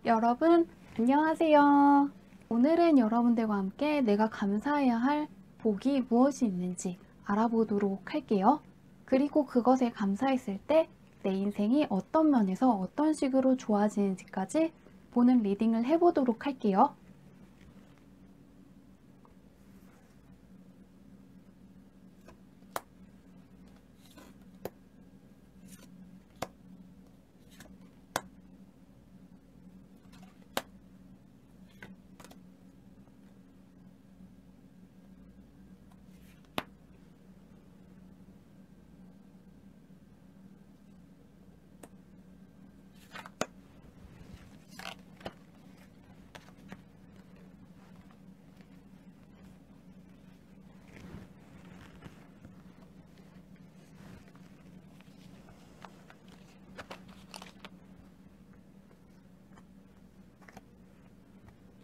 여러분, 안녕하세요. 오늘은 여러분들과 함께 내가 감사해야 할 복이 무엇이 있는지 알아보도록 할게요. 그리고 그것에 감사했을 때 내 인생이 어떤 면에서 어떤 식으로 좋아지는지까지 보는 리딩을 해보도록 할게요.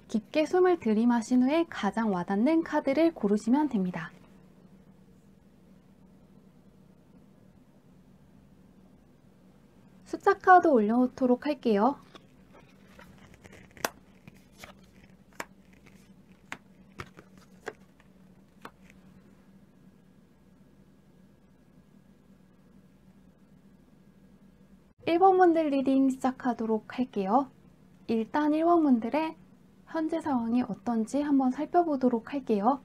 깊게 숨을 들이마신 후에 가장 와닿는 카드를 고르시면 됩니다. 숫자 카드 올려놓도록 할게요. (1번) 분들 리딩 시작하도록 할게요. 일단 1번 분들의 현재 상황이 어떤지 한번 살펴보도록 할게요.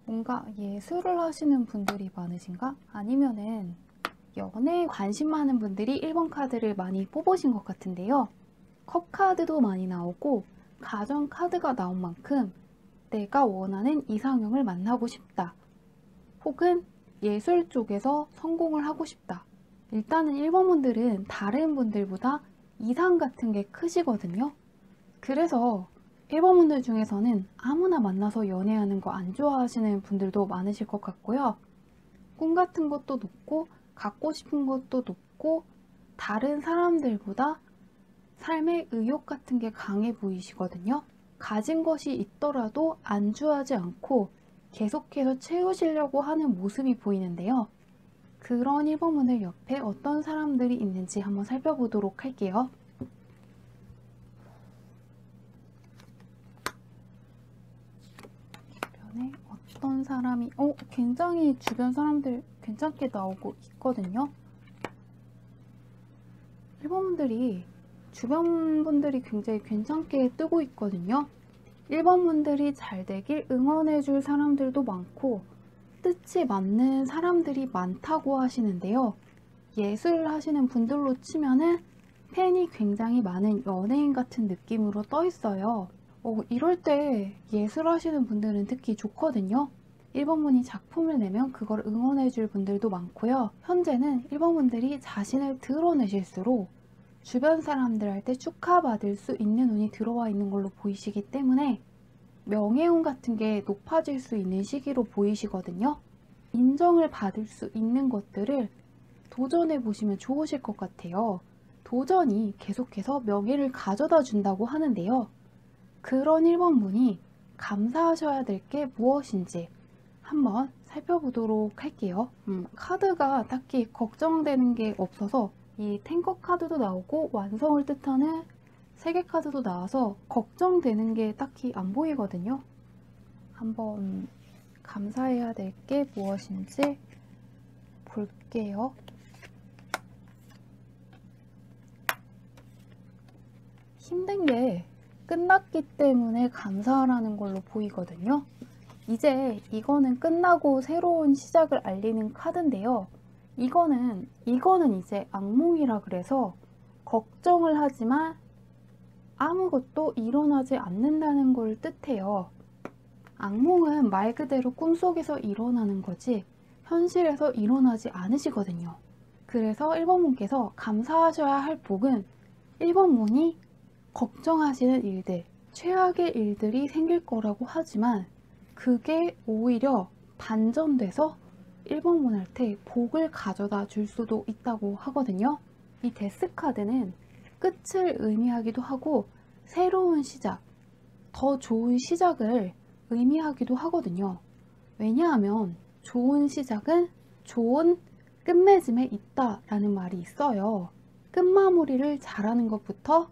뭔가 예술을 하시는 분들이 많으신가? 아니면은 연애에 관심 많은 분들이 1번 카드를 많이 뽑으신 것 같은데요. 컵 카드도 많이 나오고 가정 카드가 나온 만큼 내가 원하는 이상형을 만나고 싶다. 혹은 예술 쪽에서 성공을 하고 싶다. 일단은 1번 분들은 다른 분들보다 이상 같은 게 크시거든요. 그래서 1번 분들 중에서는 아무나 만나서 연애하는 거 안 좋아하시는 분들도 많으실 것 같고요. 꿈 같은 것도 높고 갖고 싶은 것도 높고 다른 사람들보다 삶의 의욕 같은 게 강해 보이시거든요. 가진 것이 있더라도 안주하지 않고 계속해서 채우시려고 하는 모습이 보이는데요. 그런 1번 분들 옆에 어떤 사람들이 있는지 한번 살펴보도록 할게요. 주변에 어떤 사람이 굉장히 주변 사람들 괜찮게 나오고 있거든요. 1번 분들이 주변 분들이 굉장히 괜찮게 뜨고 있거든요. 1번 분들이 잘 되길 응원해 줄 사람들도 많고 뜻이 맞는 사람들이 많다고 하시는데요. 예술을 하시는 분들로 치면은 팬이 굉장히 많은 연예인 같은 느낌으로 떠 있어요. 이럴 때 예술하시는 분들은 특히 좋거든요. 1번 분이 작품을 내면 그걸 응원해 줄 분들도 많고요. 현재는 1번 분들이 자신을 드러내실수록 주변 사람들한테 축하받을 수 있는 운이 들어와 있는 걸로 보이시기 때문에 명예운 같은 게 높아질 수 있는 시기로 보이시거든요. 인정을 받을 수 있는 것들을 도전해 보시면 좋으실 것 같아요. 도전이 계속해서 명예를 가져다 준다고 하는데요. 그런 1번 분이 감사하셔야 될 게 무엇인지 한번 살펴보도록 할게요. 카드가 딱히 걱정되는 게 없어서 이 탱커 카드도 나오고 완성을 뜻하는 3개 카드도 나와서 걱정되는 게 딱히 안 보이거든요. 한번 감사해야 될 게 무엇인지 볼게요. 힘든 게 끝났기 때문에 감사하라는 걸로 보이거든요. 이제 이거는 끝나고 새로운 시작을 알리는 카드인데요. 이거는 이제 악몽이라 그래서 걱정을 하지만 아무것도 일어나지 않는다는 걸 뜻해요. 악몽은 말 그대로 꿈속에서 일어나는 거지 현실에서 일어나지 않으시거든요. 그래서 1번 분께서 감사하셔야 할 복은 1번 분이 걱정하시는 일들, 최악의 일들이 생길 거라고 하지만 그게 오히려 반전돼서 1번 분한테 복을 가져다 줄 수도 있다고 하거든요. 이 데스 카드는 끝을 의미하기도 하고 새로운 시작, 더 좋은 시작을 의미하기도 하거든요. 왜냐하면 좋은 시작은 좋은 끝맺음에 있다라는 말이 있어요. 끝마무리를 잘하는 것부터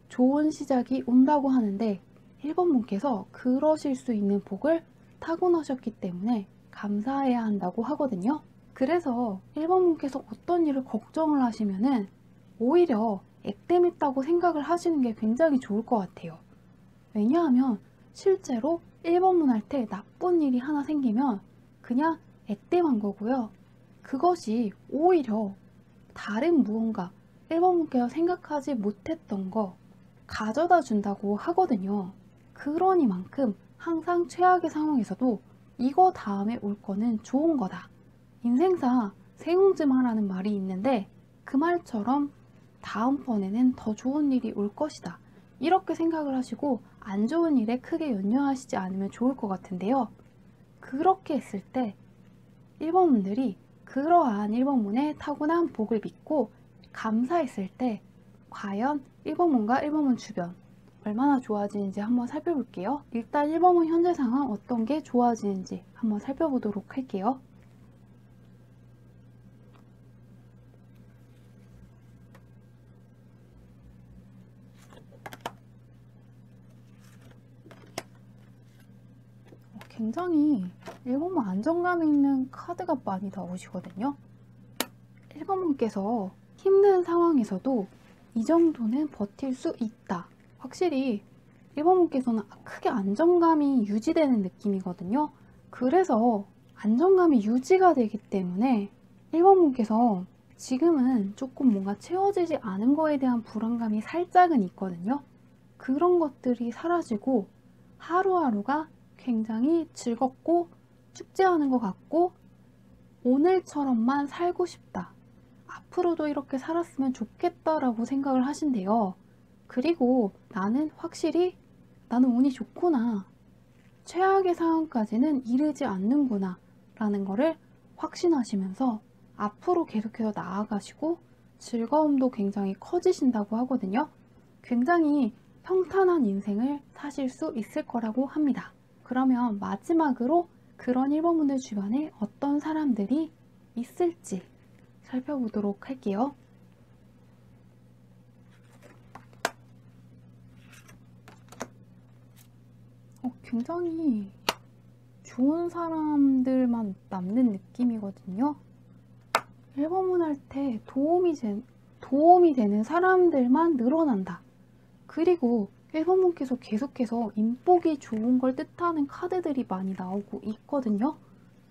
좋은 시작이 온다고 하는데 1번 분께서 그러실 수 있는 복을 타고나셨기 때문에 감사해야 한다고 하거든요. 그래서 1번 분께서 어떤 일을 걱정을 하시면은 오히려 액땜했다고 생각을 하시는 게 굉장히 좋을 것 같아요. 왜냐하면 실제로 1번 분 할 때 나쁜 일이 하나 생기면 그냥 액땜한 거고요. 그것이 오히려 다른 무언가 1번 분께서 생각하지 못했던 거 가져다 준다고 하거든요. 그러니만큼 항상 최악의 상황에서도 이거 다음에 올 거는 좋은 거다. 인생사 세웅즈마라는 말이 있는데 그 말처럼 다음번에는 더 좋은 일이 올 것이다. 이렇게 생각을 하시고 안 좋은 일에 크게 연연하시지 않으면 좋을 것 같은데요. 그렇게 했을 때 1번 분들이 그러한 1번 분의 타고난 복을 믿고 감사했을 때 과연 1번 분과 1번 분 주변 얼마나 좋아지는지 한번 살펴볼게요. 일단 1번 분 현재 상황 어떤 게 좋아지는지 한번 살펴보도록 할게요. 굉장히 1번 분 안정감 있는 카드가 많이 나오시거든요. 1번 분께서 힘든 상황에서도 이 정도는 버틸 수 있다. 확실히 1번 분께서는 크게 안정감이 유지되는 느낌이거든요. 그래서 안정감이 유지가 되기 때문에 1번 분께서 지금은 조금 뭔가 채워지지 않은 거에 대한 불안감이 살짝은 있거든요. 그런 것들이 사라지고 하루하루가 굉장히 즐겁고 축제하는 것 같고 오늘처럼만 살고 싶다. 앞으로도 이렇게 살았으면 좋겠다라고 생각을 하신대요. 그리고 나는 확실히 나는 운이 좋구나. 최악의 상황까지는 이르지 않는구나 라는 거를 확신하시면서 앞으로 계속해서 나아가시고 즐거움도 굉장히 커지신다고 하거든요. 굉장히 평탄한 인생을 사실 수 있을 거라고 합니다. 그러면 마지막으로 그런 1번 분들 주변에 어떤 사람들이 있을지 살펴보도록 할게요. 굉장히 좋은 사람들만 남는 느낌이거든요. 1번 분 할 때 도움이 되는 사람들만 늘어난다. 그리고 1번 분께서 계속해서 인복이 좋은 걸 뜻하는 카드들이 많이 나오고 있거든요.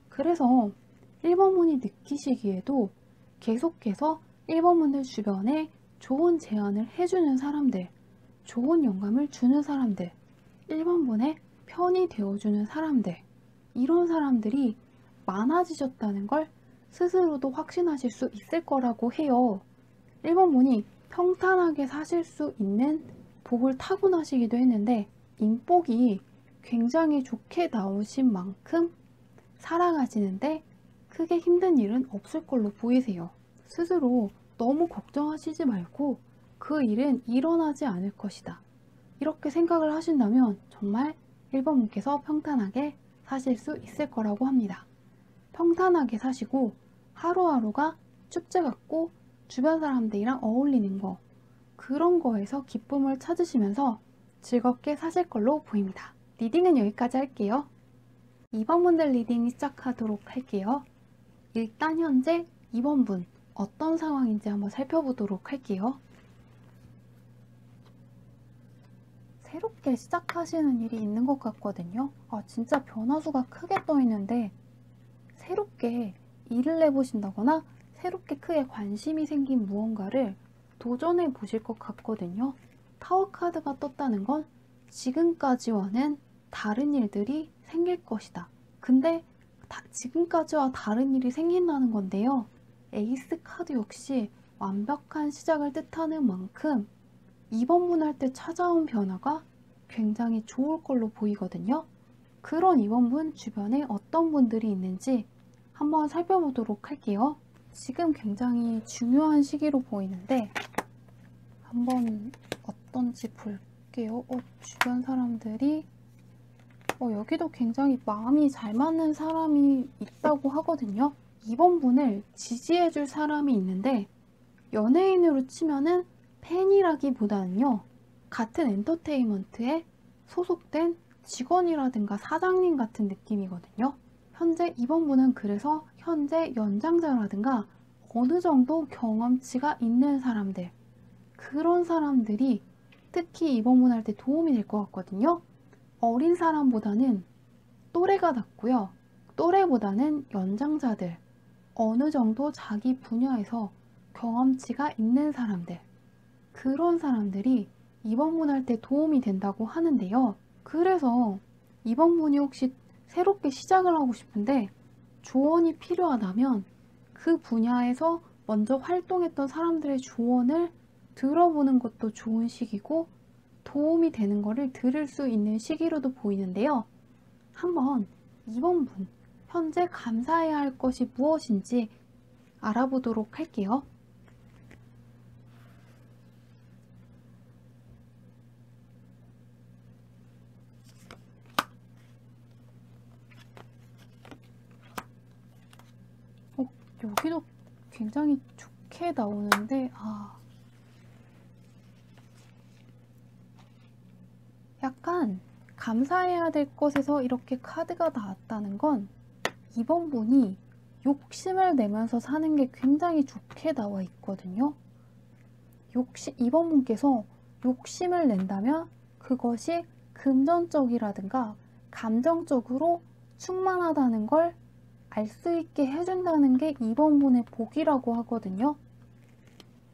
그래서 1번 분이 느끼시기에도 계속해서 1번 분들 주변에 좋은 제안을 해주는 사람들, 좋은 영감을 주는 사람들, 1번 분의 편이 되어주는 사람들, 이런 사람들이 많아지셨다는 걸 스스로도 확신하실 수 있을 거라고 해요. 1번 분이 평탄하게 사실 수 있는 복을 타고나시기도 했는데 인복이 굉장히 좋게 나오신 만큼 살아가시는데 크게 힘든 일은 없을 걸로 보이세요. 스스로 너무 걱정하시지 말고 그 일은 일어나지 않을 것이다. 이렇게 생각을 하신다면 정말 1번 분께서 평탄하게 사실 수 있을 거라고 합니다. 평탄하게 사시고 하루하루가 축제 같고 주변 사람들이랑 어울리는 거 그런 거에서 기쁨을 찾으시면서 즐겁게 사실 걸로 보입니다. 리딩은 여기까지 할게요. 2번 분들 리딩 시작하도록 할게요. 일단 현재 2번 분 어떤 상황인지 한번 살펴보도록 할게요. 새롭게 시작하시는 일이 있는 것 같거든요. 진짜 변화수가 크게 떠 있는데 새롭게 일을 해보신다거나 새롭게 크게 관심이 생긴 무언가를 도전해 보실 것 같거든요. 타워 카드가 떴다는 건 지금까지와는 다른 일들이 생길 것이다. 근데 지금까지와 다른 일이 생긴다는 건데요. 에이스 카드 역시 완벽한 시작을 뜻하는 만큼 2번 분 할 때 찾아온 변화가 굉장히 좋을 걸로 보이거든요. 그런 2번 분 주변에 어떤 분들이 있는지 한번 살펴보도록 할게요. 지금 굉장히 중요한 시기로 보이는데 한번 어떤지 볼게요. 주변 사람들이 여기도 굉장히 마음이 잘 맞는 사람이 있다고 하거든요. 2번 분을 지지해줄 사람이 있는데 연예인으로 치면은 팬이라기보다는요, 같은 엔터테인먼트에 소속된 직원이라든가 사장님 같은 느낌이거든요. 현재 2번 분은 그래서 현재 연장자라든가 어느 정도 경험치가 있는 사람들, 그런 사람들이 특히 2번 분 할 때 도움이 될 것 같거든요. 어린 사람보다는 또래가 낫고요. 또래보다는 연장자들, 어느 정도 자기 분야에서 경험치가 있는 사람들, 그런 사람들이 2번 분 할 때 도움이 된다고 하는데요. 그래서 2번 분이 혹시 새롭게 시작을 하고 싶은데 조언이 필요하다면 그 분야에서 먼저 활동했던 사람들의 조언을 들어보는 것도 좋은 시기고 도움이 되는 거를 들을 수 있는 시기로도 보이는데요. 한번 2번 분, 현재 감사해야 할 것이 무엇인지 알아보도록 할게요. 여기도 굉장히 좋게 나오는데, 약간 감사해야 될 것에서 이렇게 카드가 나왔다는 건 2번 분이 욕심을 내면서 사는 게 굉장히 좋게 나와 있거든요. 2번 분께서 욕심을 낸다면 그것이 금전적이라든가 감정적으로 충만하다는 걸 알 수 있게 해준다는 게 2번 분의 복이라고 하거든요.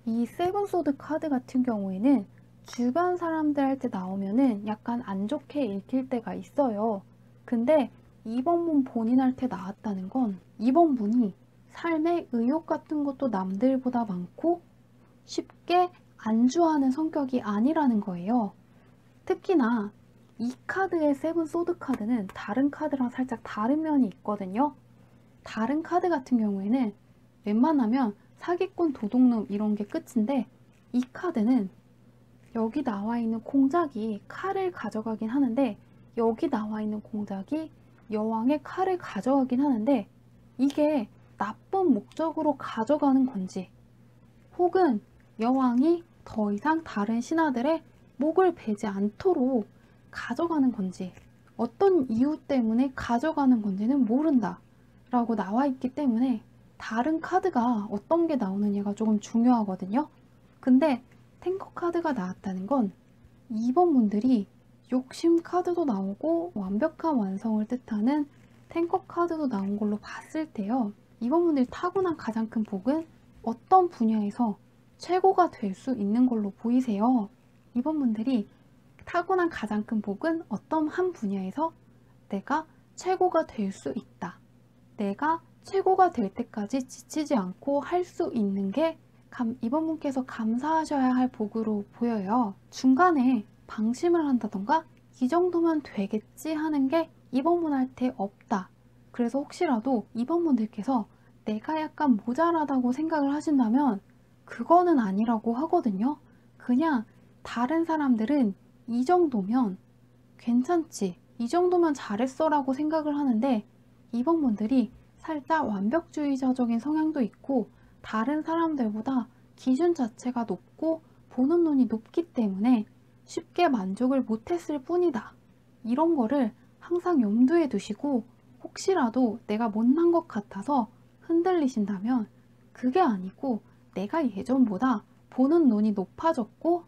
이 세븐소드 카드 같은 경우에는 주변 사람들 할 때 나오면은 약간 안 좋게 읽힐 때가 있어요. 근데 2번 분 본인 할 때 나왔다는 건 2번 분이 삶의 의욕 같은 것도 남들보다 많고 쉽게 안주하는 성격이 아니라는 거예요. 특히나 이 카드의 세븐소드 카드는 다른 카드랑 살짝 다른 면이 있거든요. 다른 카드 같은 경우에는 웬만하면 사기꾼, 도둑놈 이런 게 끝인데 이 카드는 여기 나와 있는 공작이 칼을 가져가긴 하는데 여기 나와 있는 공작이 여왕의 칼을 가져가긴 하는데 이게 나쁜 목적으로 가져가는 건지 혹은 여왕이 더 이상 다른 신하들의 목을 베지 않도록 가져가는 건지 어떤 이유 때문에 가져가는 건지는 모른다 라고 나와 있기 때문에 다른 카드가 어떤 게 나오느냐가 조금 중요하거든요. 근데 탱커 카드가 나왔다는 건 2번 분들이 욕심 카드도 나오고 완벽한 완성을 뜻하는 탱커 카드도 나온 걸로 봤을 때요. 2번 분들이 타고난 가장 큰 복은 어떤 분야에서 최고가 될 수 있는 걸로 보이세요. 2번 분들이 타고난 가장 큰 복은 어떤 한 분야에서 내가 최고가 될 수 있다. 내가 최고가 될 때까지 지치지 않고 할 수 있는 게 2번 분께서 감사하셔야 할 복으로 보여요. 중간에 방심을 한다던가 이 정도면 되겠지 하는 게 2번 분 할 때 없다. 그래서 혹시라도 2번 분들께서 내가 약간 모자라다고 생각을 하신다면 그거는 아니라고 하거든요. 그냥 다른 사람들은 이 정도면 괜찮지, 이 정도면 잘했어 라고 생각을 하는데 2번 분들이 살짝 완벽주의자적인 성향도 있고 다른 사람들보다 기준 자체가 높고 보는 눈이 높기 때문에 쉽게 만족을 못했을 뿐이다. 이런 거를 항상 염두에 두시고 혹시라도 내가 못난 것 같아서 흔들리신다면 그게 아니고 내가 예전보다 보는 눈이 높아졌고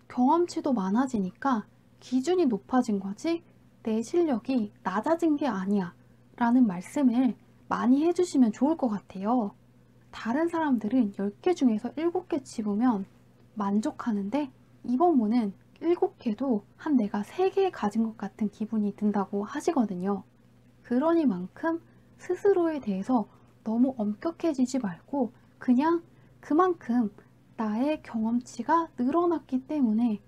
경험치도 많아지니까 기준이 높아진 거지 내 실력이 낮아진 게 아니야 라는 말씀을 많이 해주시면 좋을 것 같아요. 다른 사람들은 10개 중에서 7개 집으면 만족하는데 이번 분은 7개도 한 내가 3개 가진 것 같은 기분이 든다고 하시거든요. 그러니만큼 스스로에 대해서 너무 엄격해지지 말고 그냥 그만큼 나의 경험치가 늘어났기 때문에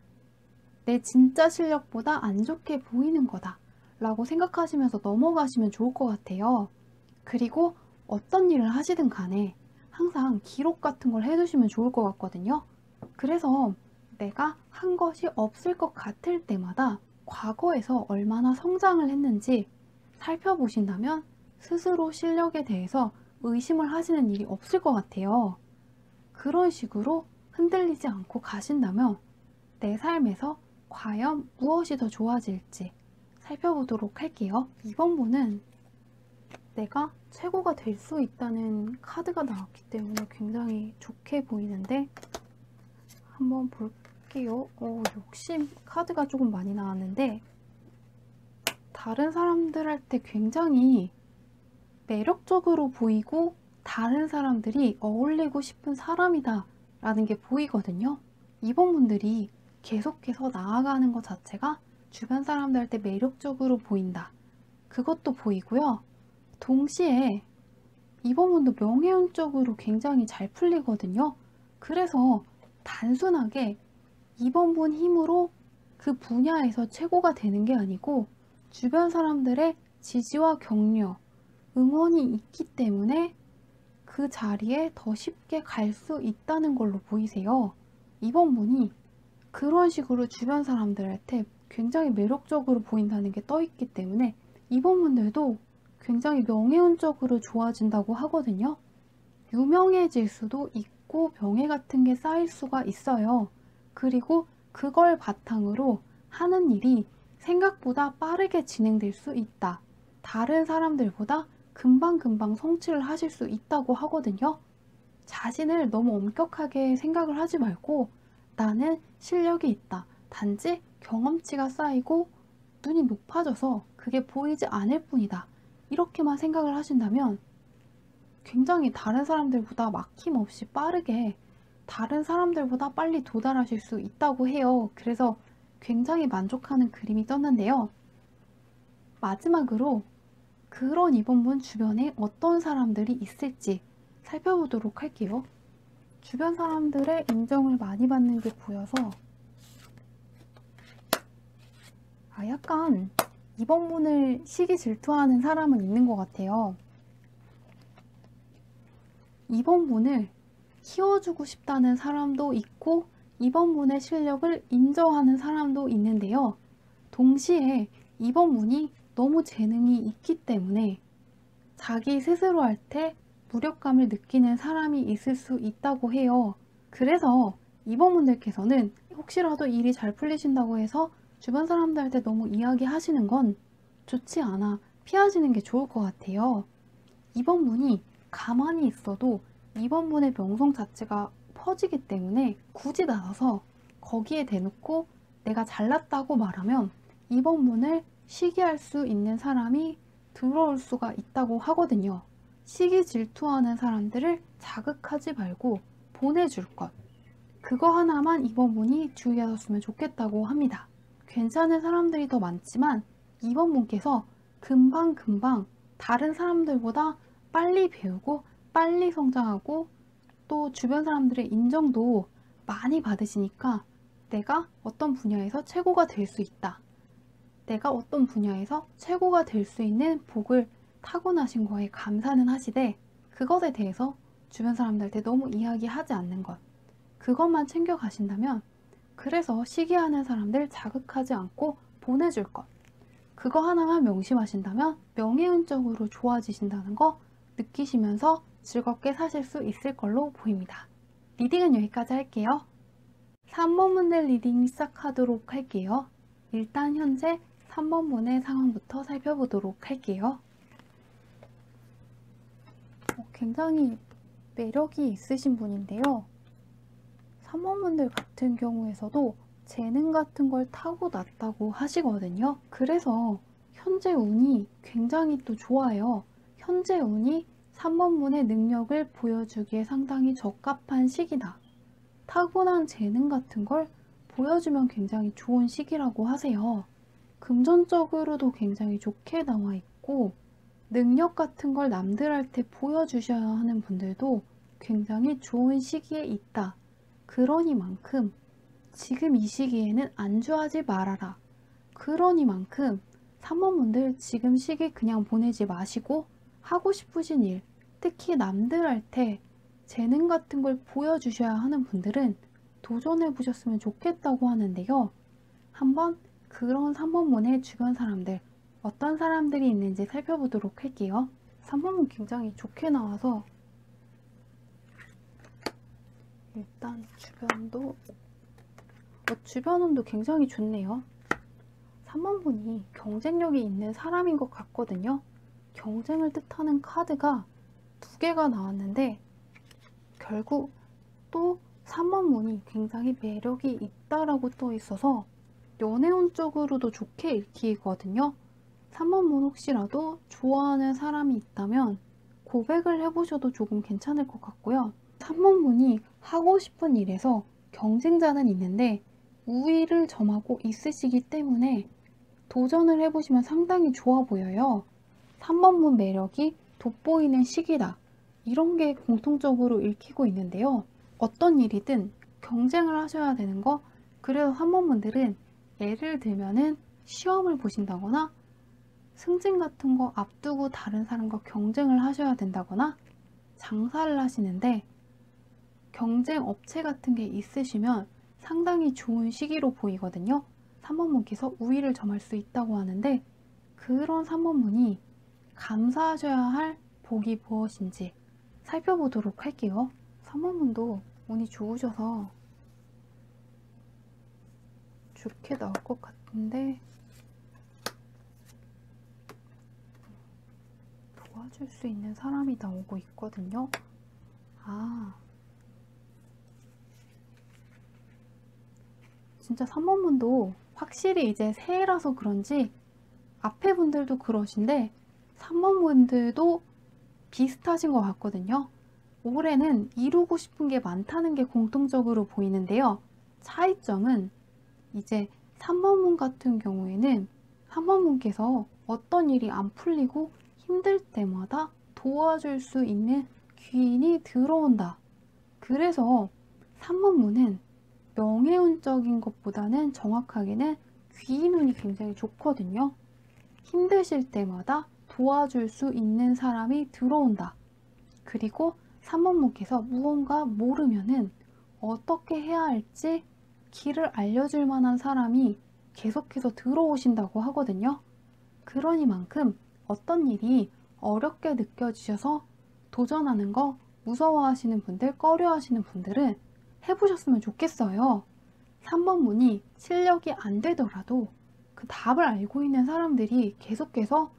내 진짜 실력보다 안 좋게 보이는 거다 라고 생각하시면서 넘어가시면 좋을 것 같아요. 그리고 어떤 일을 하시든 간에 항상 기록 같은 걸 해두시면 좋을 것 같거든요. 그래서 내가 한 것이 없을 것 같을 때마다 과거에서 얼마나 성장을 했는지 살펴보신다면 스스로 실력에 대해서 의심을 하시는 일이 없을 것 같아요. 그런 식으로 흔들리지 않고 가신다면 내 삶에서 과연 무엇이 더 좋아질지 살펴보도록 할게요. 이번 분은 내가 최고가 될 수 있다는 카드가 나왔기 때문에 굉장히 좋게 보이는데 한번 볼게요. 욕심 카드가 조금 많이 나왔는데 다른 사람들한테 굉장히 매력적으로 보이고 다른 사람들이 어울리고 싶은 사람이다 라는 게 보이거든요. 이번 분들이 계속해서 나아가는 것 자체가 주변 사람들한테 매력적으로 보인다. 그것도 보이고요. 동시에 이번 분도 명예운적으로 굉장히 잘 풀리거든요. 그래서 단순하게 이번 분 힘으로 그 분야에서 최고가 되는 게 아니고 주변 사람들의 지지와 격려, 응원이 있기 때문에 그 자리에 더 쉽게 갈 수 있다는 걸로 보이세요. 이번 분이 그런 식으로 주변 사람들한테 굉장히 매력적으로 보인다는 게 떠 있기 때문에 이번 분들도 굉장히 명예운적으로 좋아진다고 하거든요. 유명해질 수도 있고 명예 같은 게 쌓일 수가 있어요. 그리고 그걸 바탕으로 하는 일이 생각보다 빠르게 진행될 수 있다. 다른 사람들보다 금방금방 성취를 하실 수 있다고 하거든요. 자신을 너무 엄격하게 생각을 하지 말고 나는 실력이 있다. 단지 경험치가 쌓이고 눈이 높아져서 그게 보이지 않을 뿐이다. 이렇게만 생각을 하신다면 굉장히 다른 사람들보다 막힘없이 빠르게 다른 사람들보다 빨리 도달하실 수 있다고 해요. 그래서 굉장히 만족하는 그림이 떴는데요. 마지막으로 그런 이번 분 주변에 어떤 사람들이 있을지 살펴보도록 할게요. 주변 사람들의 인정을 많이 받는 게 보여서 약간 이번 분을 시기 질투하는 사람은 있는 것 같아요. 이번 분을 키워주고 싶다는 사람도 있고 이번 분의 실력을 인정하는 사람도 있는데요. 동시에 이번 분이 너무 재능이 있기 때문에 자기 스스로 할 때 무력감을 느끼는 사람이 있을 수 있다고 해요. 그래서 이번 분들께서는 혹시라도 일이 잘 풀리신다고 해서 주변 사람들한테 너무 이야기하시는 건 좋지 않아. 피하시는 게 좋을 것 같아요. 이번 분이 가만히 있어도 이번 분의 명성 자체가 퍼지기 때문에 굳이 나서서 거기에 대놓고 내가 잘났다고 말하면 이번 분을 시기할 수 있는 사람이 들어올 수가 있다고 하거든요. 시기 질투하는 사람들을 자극하지 말고 보내줄 것. 그거 하나만 이번 분이 주의하셨으면 좋겠다고 합니다. 괜찮은 사람들이 더 많지만 이번 분께서 금방금방 다른 사람들보다 빨리 배우고 빨리 성장하고 또 주변 사람들의 인정도 많이 받으시니까 내가 어떤 분야에서 최고가 될 수 있다. 내가 어떤 분야에서 최고가 될 수 있는 복을 타고나신 거에 감사는 하시되 그것에 대해서 주변 사람들한테 너무 이야기하지 않는 것. 그것만 챙겨가신다면 그래서 시기하는 사람들 자극하지 않고 보내줄 것. 그거 하나만 명심하신다면 명예운적으로 좋아지신다는 거 느끼시면서 즐겁게 사실 수 있을 걸로 보입니다. 리딩은 여기까지 할게요. 3번 분들 리딩 시작하도록 할게요. 일단 현재 3번 분의 상황부터 살펴보도록 할게요. 굉장히 매력이 있으신 분인데요. 3번 분들 같은 경우에서도 재능 같은 걸 타고났다고 하시거든요. 그래서 현재 운이 굉장히 또 좋아요. 현재 운이 3번 분의 능력을 보여주기에 상당히 적합한 시기다. 타고난 재능 같은 걸 보여주면 굉장히 좋은 시기라고 하세요. 금전적으로도 굉장히 좋게 나와 있고 능력 같은 걸 남들한테 보여주셔야 하는 분들도 굉장히 좋은 시기에 있다. 그러니만큼 지금 이 시기에는 안주하지 말아라. 그러니만큼 3번 분들 지금 시기 그냥 보내지 마시고 하고 싶으신 일, 특히 남들한테 재능 같은 걸 보여주셔야 하는 분들은 도전해 보셨으면 좋겠다고 하는데요. 한번 그런 3번 분의 주변 사람들 어떤 사람들이 있는지 살펴보도록 할게요. 3번은 굉장히 좋게 나와서 일단 주변 운도 굉장히 좋네요. 3번분이 경쟁력이 있는 사람인 것 같거든요. 경쟁을 뜻하는 카드가 2개가 나왔는데 결국 또 3번분이 굉장히 매력이 있다라고 떠 있어서 연애운 쪽으로도 좋게 읽히거든요. 3번분 혹시라도 좋아하는 사람이 있다면 고백을 해보셔도 조금 괜찮을 것 같고요. 3번분이 하고 싶은 일에서 경쟁자는 있는데 우위를 점하고 있으시기 때문에 도전을 해보시면 상당히 좋아 보여요. 3번분 매력이 돋보이는 시기다. 이런 게 공통적으로 읽히고 있는데요. 어떤 일이든 경쟁을 하셔야 되는 거, 그래서 3번분들은 예를 들면은 시험을 보신다거나 승진 같은 거 앞두고 다른 사람과 경쟁을 하셔야 된다거나 장사를 하시는데 경쟁 업체 같은 게 있으시면 상당히 좋은 시기로 보이거든요. 3번분께서 우위를 점할 수 있다고 하는데 그런 3번분이 감사하셔야 할 복이 무엇인지 살펴보도록 할게요. 3번분도 운이 좋으셔서 좋게 나올 것 같은데 도와줄 수 있는 사람이 나오고 있거든요. 진짜 3번분도 확실히 이제 새해라서 그런지 앞에 분들도 그러신데 3번분들도 비슷하신 것 같거든요. 올해는 이루고 싶은 게 많다는 게 공통적으로 보이는데요. 차이점은 이제 3번분 같은 경우에는 3번분께서 어떤 일이 안 풀리고 힘들 때마다 도와줄 수 있는 귀인이 들어온다. 그래서 3번분은 명예운적인 것보다는 정확하게는 귀인운이 굉장히 좋거든요. 힘드실 때마다 도와줄 수 있는 사람이 들어온다. 그리고 3번분께서 무언가 모르면은 어떻게 해야 할지 길을 알려줄 만한 사람이 계속해서 들어오신다고 하거든요. 그러니만큼 어떤 일이 어렵게 느껴지셔서 도전하는 거 무서워하시는 분들, 꺼려하시는 분들은 해보셨으면 좋겠어요. 3번분이 실력이 안 되더라도 그 답을 알고 있는 사람들이 계속해서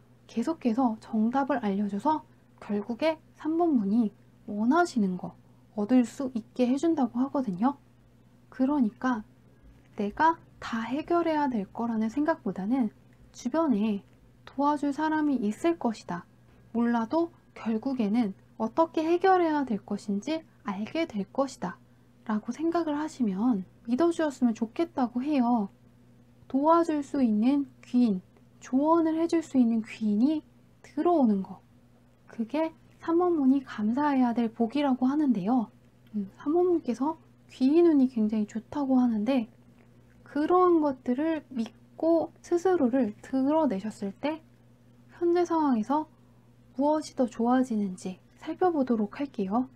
정답을 알려줘서 결국에 3번분이 원하시는 거 얻을 수 있게 해준다고 하거든요. 그러니까 내가 다 해결해야 될 거라는 생각보다는 주변에 도와줄 사람이 있을 것이다. 몰라도 결국에는 어떻게 해결해야 될 것인지 알게 될 것이다. 라고 생각을 하시면 믿어주셨으면 좋겠다고 해요. 도와줄 수 있는 귀인, 조언을 해줄 수 있는 귀인이 들어오는 거. 그게 3번분이 감사해야 될 복이라고 하는데요. 3번분께서 귀인운이 굉장히 좋다고 하는데 그러한 것들을 믿고 스스로를 드러내셨을 때 현재 상황에서 무엇이 더 좋아지는지 살펴보도록 할게요.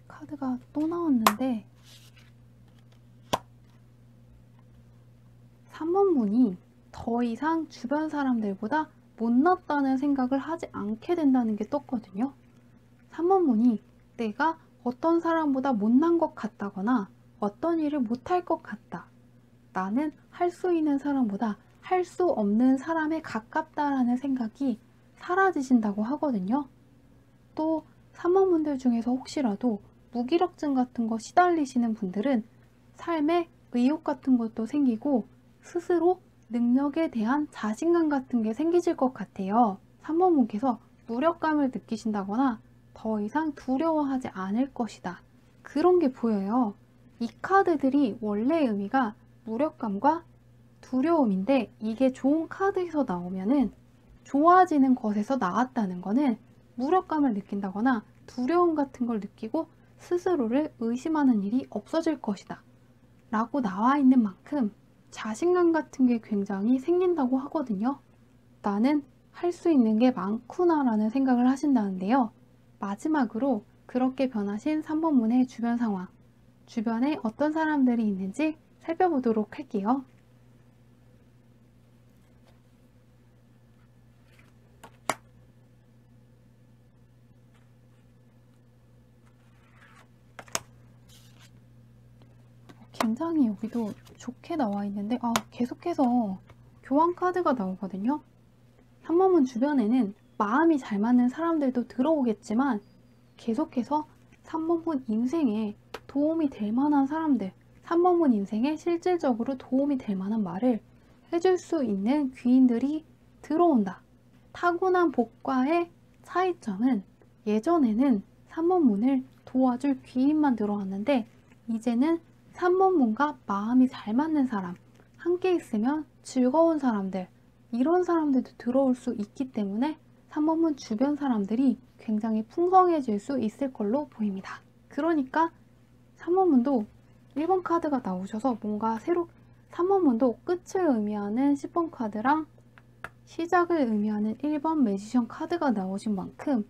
카드가 또 나왔는데 3번분이 더 이상 주변 사람들보다 못났다는 생각을 하지 않게 된다는 게 떴거든요. 3번분이 내가 어떤 사람보다 못난 것 같다거나 어떤 일을 못할 것 같다. 나는 할 수 있는 사람보다 할 수 없는 사람에 가깝다라는 생각이 사라지신다고 하거든요. 또 3번분들 중에서 혹시라도 무기력증 같은 거 시달리시는 분들은 삶에 의욕 같은 것도 생기고 스스로 능력에 대한 자신감 같은 게 생기실 것 같아요. 3번분께서 무력감을 느끼신다거나 더 이상 두려워하지 않을 것이다. 그런 게 보여요. 이 카드들이 원래의 의미가 무력감과 두려움인데 이게 좋은 카드에서 나오면은 좋아지는 것에서 나왔다는 거는 무력감을 느낀다거나 두려움 같은 걸 느끼고 스스로를 의심하는 일이 없어질 것이다 라고 나와 있는 만큼 자신감 같은 게 굉장히 생긴다고 하거든요. 나는 할 수 있는 게 많구나 라는 생각을 하신다는데요. 마지막으로 그렇게 변하신 3번 문의 주변 상황, 주변에 어떤 사람들이 있는지 살펴보도록 할게요. 굉장히 여기도 좋게 나와 있는데 계속해서 교환 카드가 나오거든요. 3번 문 주변에는 마음이 잘 맞는 사람들도 들어오겠지만 계속해서 3번 문 인생에 도움이 될 만한 사람들, 3번 문 인생에 실질적으로 도움이 될 만한 말을 해줄 수 있는 귀인들이 들어온다. 타고난 복과의 차이점은 예전에는 3번 문을 도와줄 귀인만 들어왔는데 이제는 3번 문과 마음이 잘 맞는 사람, 함께 있으면 즐거운 사람들, 이런 사람들도 들어올 수 있기 때문에 3번 문 주변 사람들이 굉장히 풍성해질 수 있을 걸로 보입니다. 그러니까 3번 문도 1번 카드가 나오셔서 뭔가 새로 3번 문도 끝을 의미하는 10번 카드랑 시작을 의미하는 1번 매지션 카드가 나오신 만큼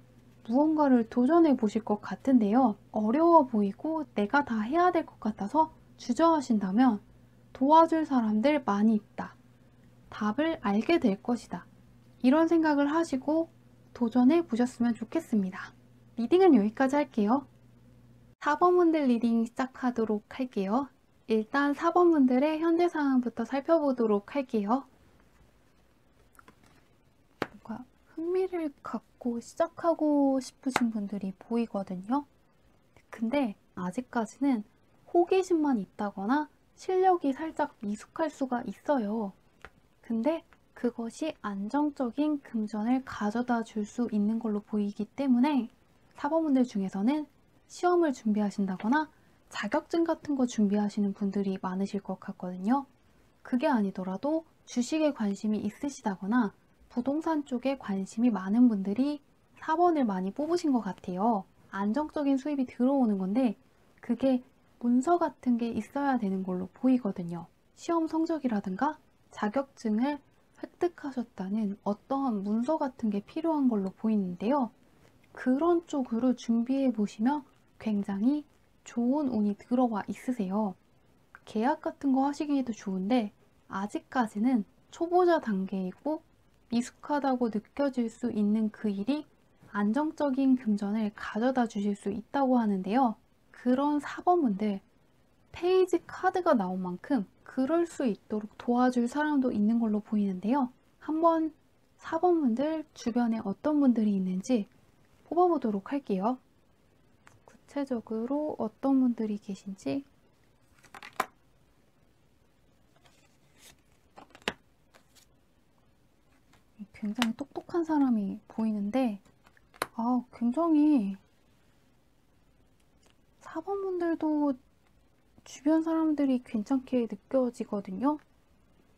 무언가를 도전해 보실 것 같은데요. 어려워 보이고 내가 다 해야 될 것 같아서 주저하신다면 도와줄 사람들 많이 있다. 답을 알게 될 것이다. 이런 생각을 하시고 도전해 보셨으면 좋겠습니다. 리딩은 여기까지 할게요. 4번 분들 리딩 시작하도록 할게요. 일단 4번 분들의 현재 상황부터 살펴보도록 할게요. 뭔가 흥미를 갖고 시작하고 싶으신 분들이 보이거든요. 근데 아직까지는 호기심만 있다거나 실력이 살짝 미숙할 수가 있어요. 근데 그것이 안정적인 금전을 가져다 줄 수 있는 걸로 보이기 때문에 4번 분들 중에서는 시험을 준비하신다거나 자격증 같은 거 준비하시는 분들이 많으실 것 같거든요. 그게 아니더라도 주식에 관심이 있으시다거나 부동산 쪽에 관심이 많은 분들이 4번을 많이 뽑으신 것 같아요. 안정적인 수입이 들어오는 건데 그게 문서 같은 게 있어야 되는 걸로 보이거든요. 시험 성적이라든가 자격증을 획득하셨다는 어떠한 문서 같은 게 필요한 걸로 보이는데요. 그런 쪽으로 준비해 보시면 굉장히 좋은 운이 들어와 있으세요. 계약 같은 거 하시기에도 좋은데 아직까지는 초보자 단계이고 미숙하다고 느껴질 수 있는 그 일이 안정적인 금전을 가져다 주실 수 있다고 하는데요. 그런 4번분들 페이지 카드가 나온 만큼 그럴 수 있도록 도와줄 사람도 있는 걸로 보이는데요. 한번 4번분들 주변에 어떤 분들이 있는지 뽑아보도록 할게요. 구체적으로 어떤 분들이 계신지 굉장히 똑똑한 사람이 보이는데 굉장히 4번분들도 주변 사람들이 괜찮게 느껴지거든요.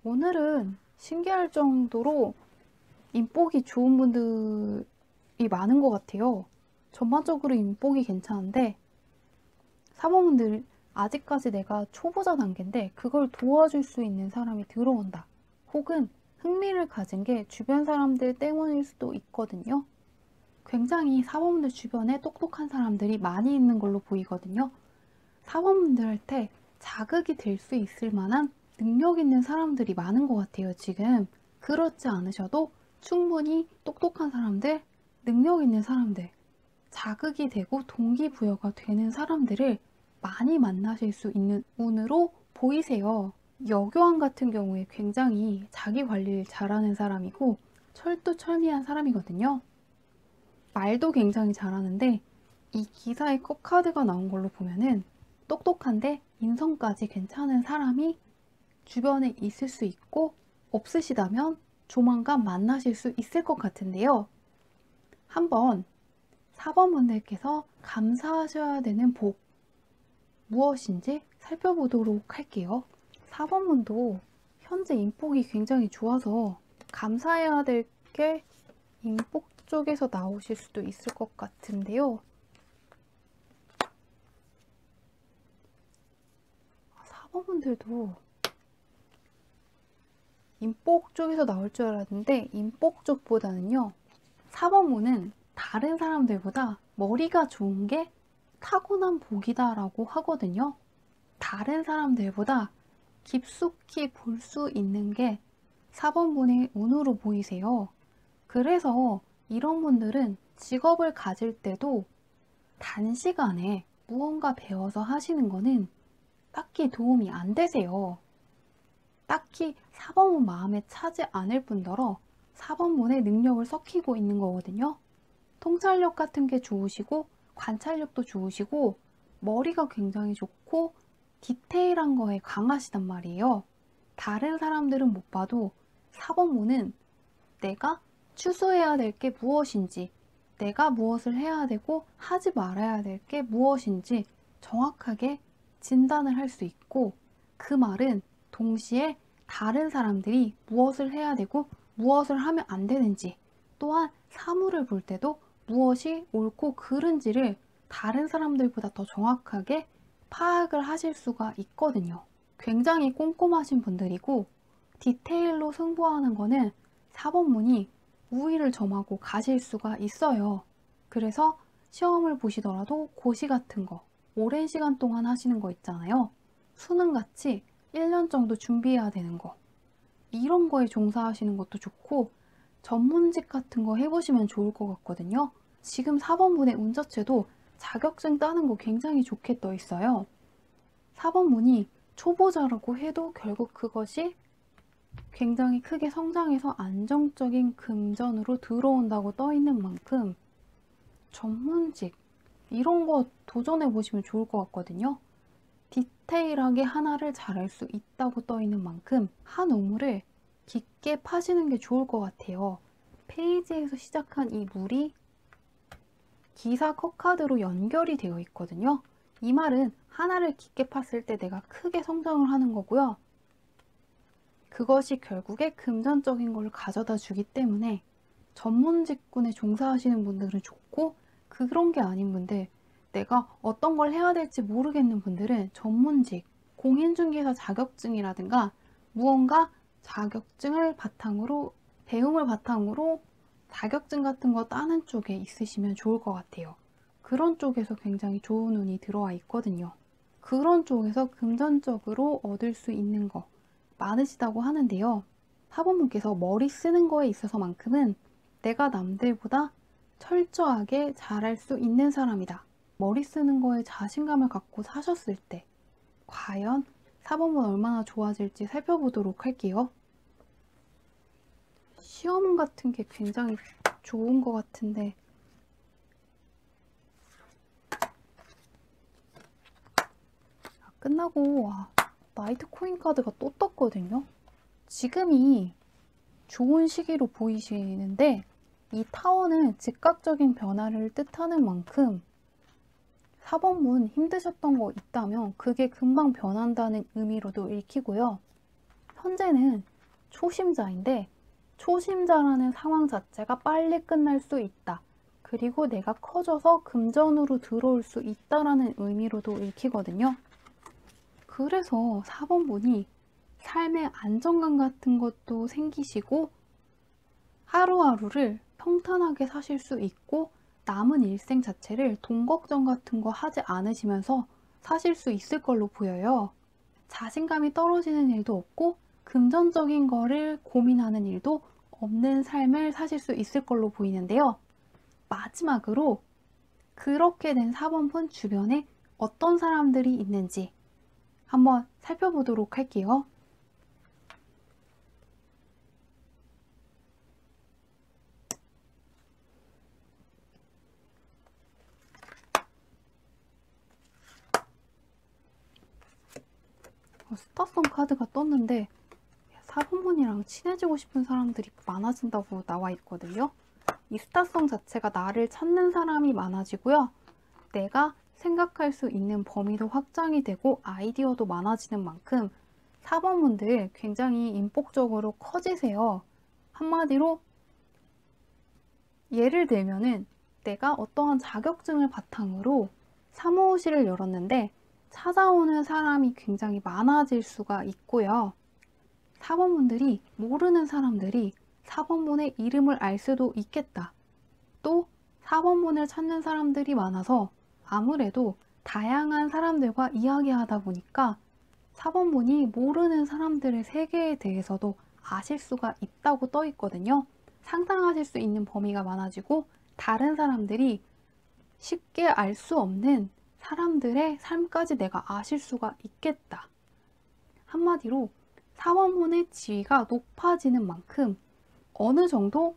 오늘은 신기할 정도로 인복이 좋은 분들이 많은 것 같아요. 전반적으로 인복이 괜찮은데 4번분들 아직까지 내가 초보자 단계인데 그걸 도와줄 수 있는 사람이 들어온다. 혹은 흥미를 가진 게 주변 사람들 때문일 수도 있거든요. 굉장히 4번분들 주변에 똑똑한 사람들이 많이 있는 걸로 보이거든요. 4번분들한테 자극이 될 수 있을 만한 능력 있는 사람들이 많은 것 같아요, 지금. 그렇지 않으셔도 충분히 똑똑한 사람들, 능력 있는 사람들, 자극이 되고 동기부여가 되는 사람들을 많이 만나실 수 있는 운으로 보이세요. 여교왕 같은 경우에 굉장히 자기 관리를 잘하는 사람이고 철두철미한 사람이거든요. 말도 굉장히 잘하는데 이 기사의 컵카드가 나온 걸로 보면은 똑똑한데 인성까지 괜찮은 사람이 주변에 있을 수 있고 없으시다면 조만간 만나실 수 있을 것 같은데요. 한번 4번 분들께서 감사하셔야 되는 복 무엇인지 살펴보도록 할게요. 4번 분도 현재 인복이 굉장히 좋아서 감사해야 될 게 인복 쪽에서 나오실 수도 있을 것 같은데요. 4번 분들도 인복 쪽에서 나올 줄 알았는데 인복 쪽보다는요. 4번 문은 다른 사람들보다 머리가 좋은 게 타고난 복이다라고 하거든요. 다른 사람들보다 깊숙이 볼 수 있는 게 4번분의 운으로 보이세요. 그래서 이런 분들은 직업을 가질 때도 단시간에 무언가 배워서 하시는 거는 딱히 도움이 안 되세요. 딱히 4번분 마음에 차지 않을 뿐더러 4번분의 능력을 썩히고 있는 거거든요. 통찰력 같은 게 좋으시고 관찰력도 좋으시고 머리가 굉장히 좋고 디테일한 거에 강하시단 말이에요. 다른 사람들은 못 봐도 4번분은 내가 추수해야 될 게 무엇인지, 내가 무엇을 해야 되고 하지 말아야 될 게 무엇인지 정확하게 진단을 할 수 있고, 그 말은 동시에 다른 사람들이 무엇을 해야 되고 무엇을 하면 안 되는지, 또한 사물을 볼 때도 무엇이 옳고 그른지를 다른 사람들보다 더 정확하게 파악을 하실 수가 있거든요. 굉장히 꼼꼼하신 분들이고, 디테일로 승부하는 거는 4번분이 우위를 점하고 가실 수가 있어요. 그래서 시험을 보시더라도 고시 같은 거 오랜 시간 동안 하시는 거 있잖아요. 수능같이 1년 정도 준비해야 되는 거, 이런 거에 종사하시는 것도 좋고 전문직 같은 거 해보시면 좋을 것 같거든요. 지금 4번분의 운 자체도 자격증 따는 거 굉장히 좋게 떠 있어요. 4번분이 초보자라고 해도 결국 그것이 굉장히 크게 성장해서 안정적인 금전으로 들어온다고 떠 있는 만큼 전문직 이런 거 도전해 보시면 좋을 것 같거든요. 디테일하게 하나를 잘할 수 있다고 떠 있는 만큼 한 우물을 깊게 파시는 게 좋을 것 같아요. 페이지에서 시작한 이 물이 기사 컷카드로 연결이 되어 있거든요. 이 말은 하나를 깊게 팠을 때 내가 크게 성장을 하는 거고요. 그것이 결국에 금전적인 걸 가져다 주기 때문에 전문직군에 종사하시는 분들은 좋고, 그런 게 아닌 분들, 내가 어떤 걸 해야 될지 모르겠는 분들은 전문직, 공인중개사 자격증이라든가 무언가 자격증을 바탕으로, 배움을 바탕으로 자격증 같은 거 따는 쪽에 있으시면 좋을 것 같아요. 그런 쪽에서 굉장히 좋은 운이 들어와 있거든요. 그런 쪽에서 금전적으로 얻을 수 있는 거 많으시다고 하는데요. 4번분께서 머리 쓰는 거에 있어서만큼은 내가 남들보다 철저하게 잘할 수 있는 사람이다. 머리 쓰는 거에 자신감을 갖고 사셨을 때 과연 4번분 얼마나 좋아질지 살펴보도록 할게요. 시험 같은 게 굉장히 좋은 것 같은데 끝나고 나이트 코인 카드가 또 떴거든요. 지금이 좋은 시기로 보이시는데 이 타워는 즉각적인 변화를 뜻하는 만큼 4번분 힘드셨던 거 있다면 그게 금방 변한다는 의미로도 읽히고요. 현재는 초심자인데 초심자라는 상황 자체가 빨리 끝날 수 있다. 그리고 내가 커져서 금전으로 들어올 수 있다라는 의미로도 읽히거든요. 그래서 4번분이 삶의 안정감 같은 것도 생기시고 하루하루를 평탄하게 사실 수 있고 남은 일생 자체를 돈 걱정 같은 거 하지 않으시면서 사실 수 있을 걸로 보여요. 자신감이 떨어지는 일도 없고 금전적인 거를 고민하는 일도 없는 삶을 사실 수 있을 걸로 보이는데요. 마지막으로 그렇게 된 4번분 주변에 어떤 사람들이 있는지 한번 살펴보도록 할게요. 스타성 카드가 떴는데 4번분이랑 친해지고 싶은 사람들이 많아진다고 나와 있거든요. 이 스타성 자체가 나를 찾는 사람이 많아지고요. 내가 생각할 수 있는 범위도 확장이 되고 아이디어도 많아지는 만큼 4번분들 굉장히 인복적으로 커지세요. 한마디로 예를 들면은 내가 어떠한 자격증을 바탕으로 사무실을 열었는데 찾아오는 사람이 굉장히 많아질 수가 있고요. 4번분들이 모르는 사람들이 4번분의 이름을 알 수도 있겠다. 또 4번문을 찾는 사람들이 많아서 아무래도 다양한 사람들과 이야기하다 보니까 4번문이 모르는 사람들의 세계에 대해서도 아실 수가 있다고 떠 있거든요. 상상하실 수 있는 범위가 많아지고 다른 사람들이 쉽게 알 수 없는 사람들의 삶까지 내가 아실 수가 있겠다. 한마디로 4번문의 지위가 높아지는 만큼 어느 정도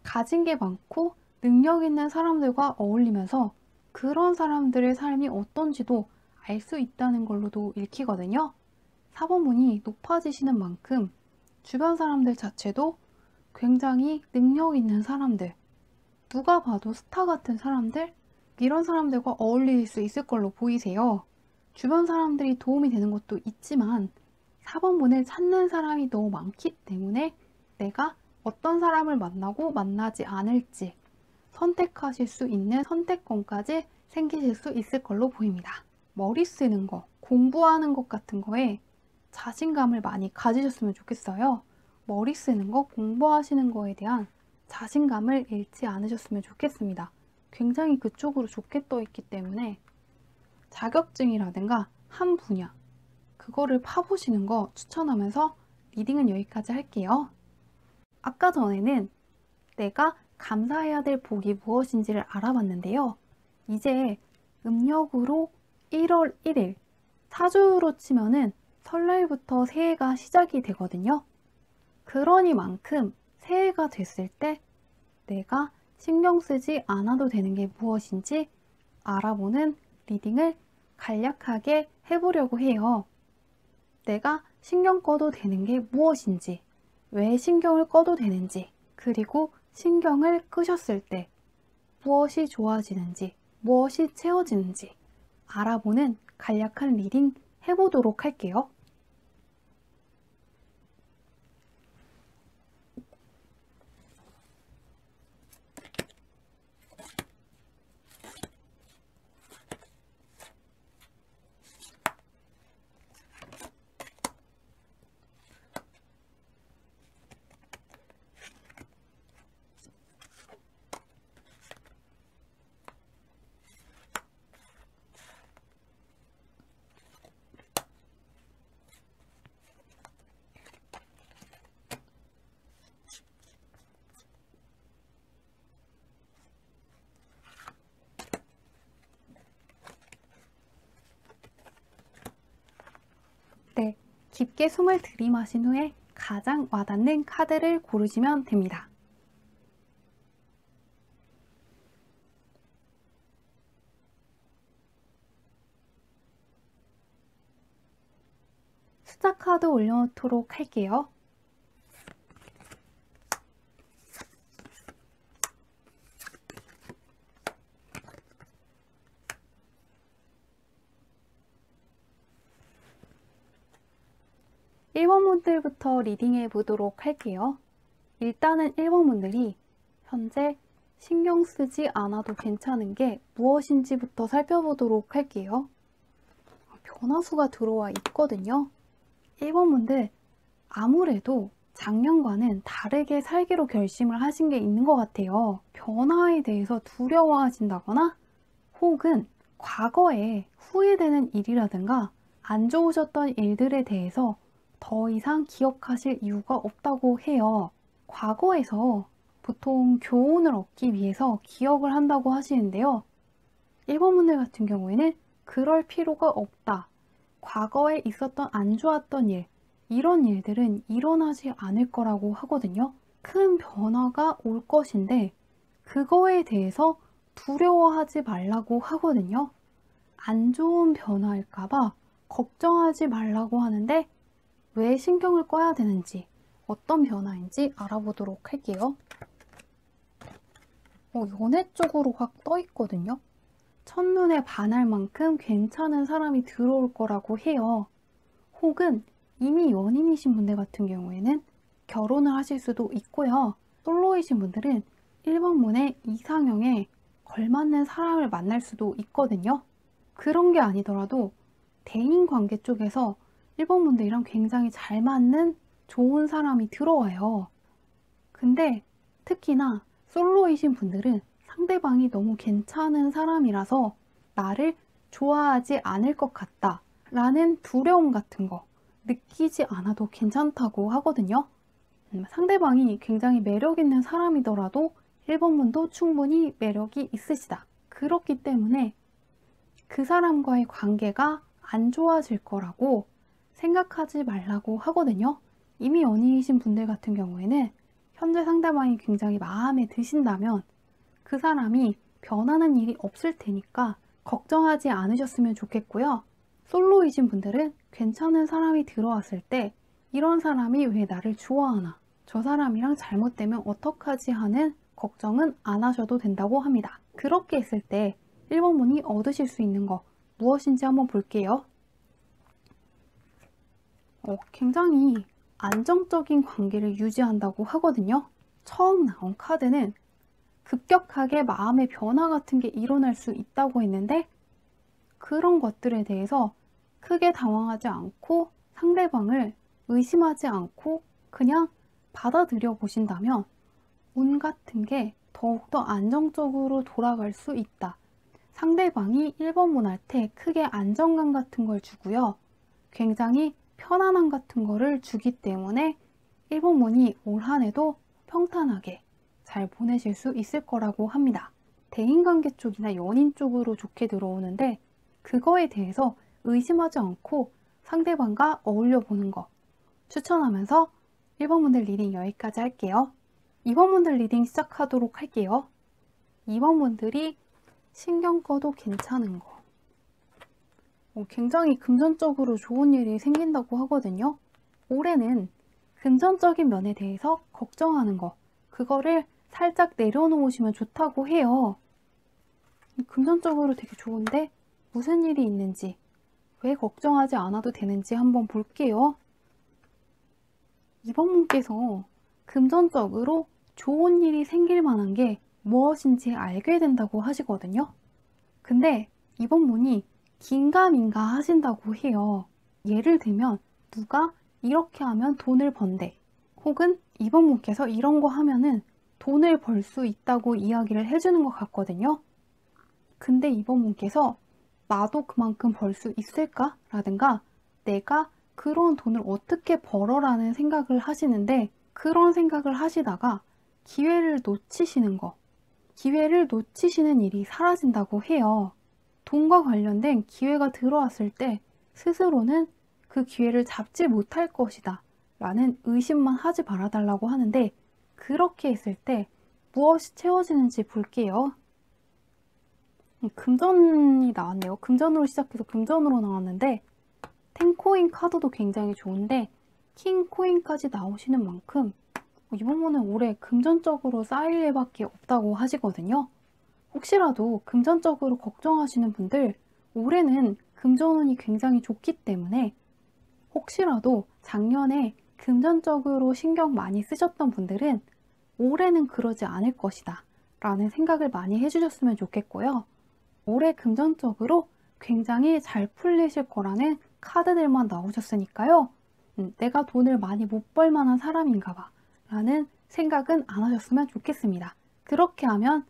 가진 게 많고 능력 있는 사람들과 어울리면서 그런 사람들의 삶이 어떤지도 알 수 있다는 걸로도 읽히거든요. 4번문이 높아지시는 만큼 주변 사람들 자체도 굉장히 능력 있는 사람들, 누가 봐도 스타 같은 사람들, 이런 사람들과 어울릴 수 있을 걸로 보이세요. 주변 사람들이 도움이 되는 것도 있지만 4번문을 찾는 사람이 너무 많기 때문에 내가 어떤 사람을 만나고 만나지 않을지 선택하실 수 있는 선택권까지 생기실 수 있을 걸로 보입니다. 머리 쓰는 거, 공부하는 것 같은 거에 자신감을 많이 가지셨으면 좋겠어요. 머리 쓰는 거, 공부하시는 거에 대한 자신감을 잃지 않으셨으면 좋겠습니다. 굉장히 그쪽으로 좋게 떠 있기 때문에 자격증이라든가 한 분야, 그거를 파보시는 거 추천하면서 리딩은 여기까지 할게요. 아까 전에는 내가 감사해야 될 복이 무엇인지를 알아봤는데요. 이제 음력으로 1월 1일, 사주로 치면은 설날부터 새해가 시작이 되거든요. 그러니만큼 새해가 됐을 때 내가 신경 쓰지 않아도 되는 게 무엇인지 알아보는 리딩을 간략하게 해보려고 해요. 내가 신경 꺼도 되는 게 무엇인지, 왜 신경을 꺼도 되는지, 그리고 신경을 끄셨을 때 무엇이 좋아지는지, 무엇이 채워지는지 알아보는 간략한 리딩 해보도록 할게요. 네, 깊게 숨을 들이마신 후에 가장 와닿는 카드를 고르시면 됩니다. 숫자 카드 올려놓도록 할게요. (1번) 분들부터 리딩해 보도록 할게요. 일단은 1번 분들이 현재 신경 쓰지 않아도 괜찮은 게 무엇인지부터 살펴보도록 할게요. 변화수가 들어와 있거든요. 1번 분들 아무래도 작년과는 다르게 살기로 결심을 하신 게 있는 것 같아요. 변화에 대해서 두려워하신다거나 혹은 과거에 후회되는 일이라든가 안 좋으셨던 일들에 대해서 더 이상 기억하실 이유가 없다고 해요. 과거에서 보통 교훈을 얻기 위해서 기억을 한다고 하시는데요. 1번 분들 같은 경우에는 그럴 필요가 없다. 과거에 있었던 안 좋았던 일, 이런 일들은 일어나지 않을 거라고 하거든요. 큰 변화가 올 것인데 그거에 대해서 두려워하지 말라고 하거든요. 안 좋은 변화일까봐 걱정하지 말라고 하는데 왜 신경을 꺼야 되는지, 어떤 변화인지 알아보도록 할게요. 연애 쪽으로 확 떠 있거든요. 첫눈에 반할 만큼 괜찮은 사람이 들어올 거라고 해요. 혹은 이미 연인이신 분들 같은 경우에는 결혼을 하실 수도 있고요. 솔로이신 분들은 1번 문의 이상형에 걸맞는 사람을 만날 수도 있거든요. 그런 게 아니더라도 대인관계 쪽에서 1번 분들이랑 굉장히 잘 맞는 좋은 사람이 들어와요. 근데 특히나 솔로이신 분들은 상대방이 너무 괜찮은 사람이라서 나를 좋아하지 않을 것 같다 라는 두려움 같은 거 느끼지 않아도 괜찮다고 하거든요. 상대방이 굉장히 매력 있는 사람이더라도 1번 분도 충분히 매력이 있으시다. 그렇기 때문에 그 사람과의 관계가 안 좋아질 거라고 생각하지 말라고 하거든요. 이미 연인이신 분들 같은 경우에는 현재 상대방이 굉장히 마음에 드신다면 그 사람이 변하는 일이 없을 테니까 걱정하지 않으셨으면 좋겠고요. 솔로이신 분들은 괜찮은 사람이 들어왔을 때 이런 사람이 왜 나를 좋아하나? 저 사람이랑 잘못되면 어떡하지 하는 걱정은 안 하셔도 된다고 합니다. 그렇게 했을 때 1번 분이 얻으실 수 있는 거 무엇인지 한번 볼게요. 굉장히 안정적인 관계를 유지한다고 하거든요. 처음 나온 카드는 급격하게 마음의 변화 같은 게 일어날 수 있다고 했는데 그런 것들에 대해서 크게 당황하지 않고 상대방을 의심하지 않고 그냥 받아들여 보신다면 운 같은 게 더욱더 안정적으로 돌아갈 수 있다. 상대방이 1번 분한테 크게 안정감 같은 걸 주고요. 굉장히 편안함 같은 거를 주기 때문에 1번 분이 올 한 해도 평탄하게 잘 보내실 수 있을 거라고 합니다. 대인관계 쪽이나 연인 쪽으로 좋게 들어오는데 그거에 대해서 의심하지 않고 상대방과 어울려 보는 거 추천하면서 1번 분들 리딩 여기까지 할게요. 2번 분들 리딩 시작하도록 할게요. 2번 분들이 신경 꺼도 괜찮은 거. 굉장히 금전적으로 좋은 일이 생긴다고 하거든요. 올해는 금전적인 면에 대해서 걱정하는 거, 그거를 살짝 내려놓으시면 좋다고 해요. 금전적으로 되게 좋은데 무슨 일이 있는지, 왜 걱정하지 않아도 되는지 한번 볼게요. 2번 분께서 금전적으로 좋은 일이 생길 만한 게 무엇인지 알게 된다고 하시거든요. 근데 2번 분이 긴가민가 하신다고 해요. 예를 들면 누가 이렇게 하면 돈을 번대, 혹은 2번 분께서 이런 거 하면은 돈을 벌 수 있다고 이야기를 해주는 것 같거든요. 근데 2번 분께서 나도 그만큼 벌 수 있을까? 라든가 내가 그런 돈을 어떻게 벌어라는 생각을 하시는데 그런 생각을 하시다가 기회를 놓치시는 거, 기회를 놓치시는 일이 사라진다고 해요. 돈과 관련된 기회가 들어왔을 때 스스로는 그 기회를 잡지 못할 것이다 라는 의심만 하지 말아달라고 하는데 그렇게 했을 때 무엇이 채워지는지 볼게요. 금전이 나왔네요. 금전으로 시작해서 금전으로 나왔는데 텐코인 카드도 굉장히 좋은데 킹코인까지 나오시는 만큼 이번 분은 올해 금전적으로 쌓일 일밖에 없다고 하시거든요. 혹시라도 금전적으로 걱정하시는 분들 올해는 금전운이 굉장히 좋기 때문에 혹시라도 작년에 금전적으로 신경 많이 쓰셨던 분들은 올해는 그러지 않을 것이다 라는 생각을 많이 해주셨으면 좋겠고요. 올해 금전적으로 굉장히 잘 풀리실 거라는 카드들만 나오셨으니까요. 내가 돈을 많이 못 벌 만한 사람인가 봐 라는 생각은 안 하셨으면 좋겠습니다. 그렇게 하면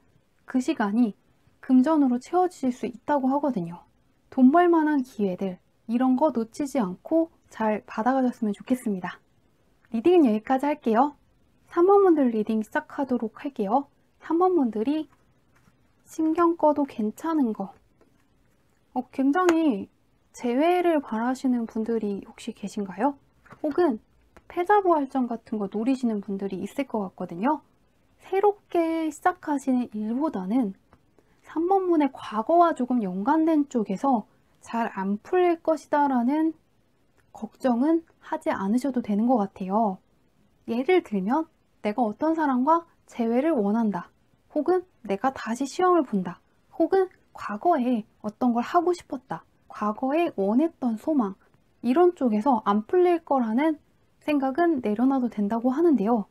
그 시간이 금전으로 채워질 수 있다고 하거든요. 돈 벌 만한 기회들 이런 거 놓치지 않고 잘 받아가셨으면 좋겠습니다. 리딩은 여기까지 할게요. 3번 분들 리딩 시작하도록 할게요. 3번 분들이 신경 꺼도 괜찮은 거. 굉장히 재회를 바라시는 분들이 혹시 계신가요? 혹은 패자부활전 같은 거 노리시는 분들이 있을 것 같거든요. 새롭게 시작하시는 일보다는 3번 분의 과거와 조금 연관된 쪽에서 잘 안 풀릴 것이다 라는 걱정은 하지 않으셔도 되는 것 같아요. 예를 들면 내가 어떤 사람과 재회를 원한다. 혹은 내가 다시 시험을 본다. 혹은 과거에 어떤 걸 하고 싶었다. 과거에 원했던 소망. 이런 쪽에서 안 풀릴 거라는 생각은 내려놔도 된다고 하는데요.